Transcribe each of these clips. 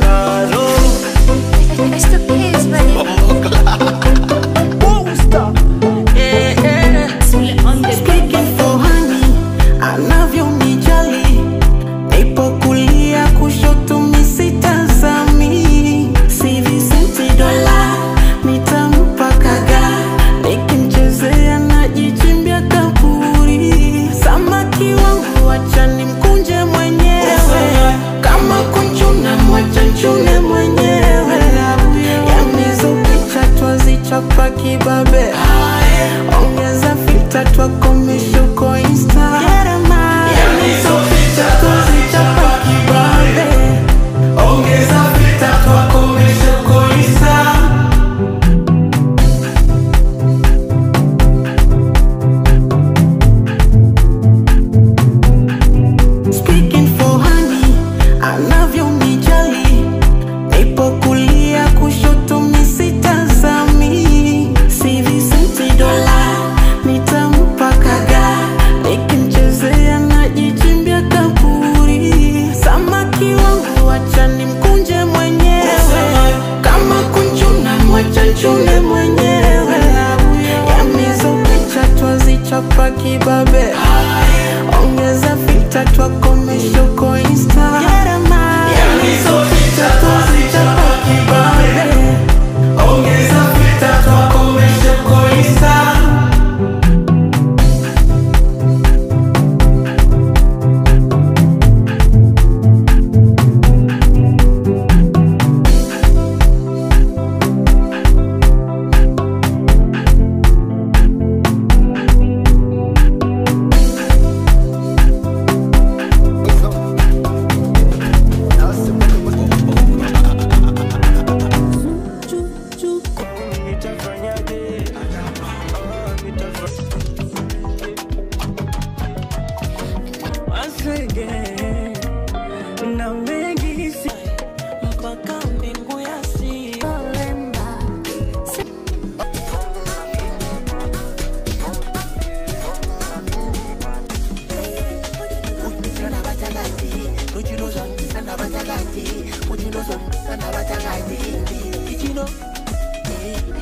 Caro. It's the kids, baby. Booster. Speaking for honey, anavyonijali, nipo kulia kushoto misitazami, si visenti dola, nitampa kaga, nikimchezea najichimbia kaburi, samaki wangu wacha nimkunje mwenyewe, kama kunchuna mwacha nchune mwenyewe, yamizo picha twazichapa kibabe, ongeza filter twakomesha uko Insta, yamizo picha twazichapa kibabe, ongeza filter twakomesha uko Insta. Speaking for honey, anavyonijali, nipo kulia kushoto misitazami, si visenti dola, nitampa kaga, nikimchezea najichimbia kaburi, samaki wangu wacha nimkunje mwenyewe, kama kunchuna mwacha nchune mwenyewe, yamizo picha twazichapa kibabe, ongeza filter twakomesha uko Insta, yamizo picha twazichapa kibabe, ongeza filter twakomesha uko Insta. Na mengi si mpaka mbingu ya si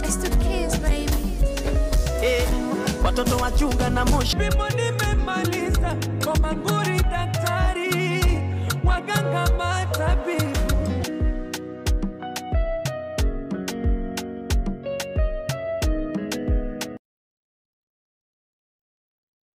It's the kids, baby. watoto wachunga na moshi. Bimo nimemaliza kwa manguri daktari, waganga matabi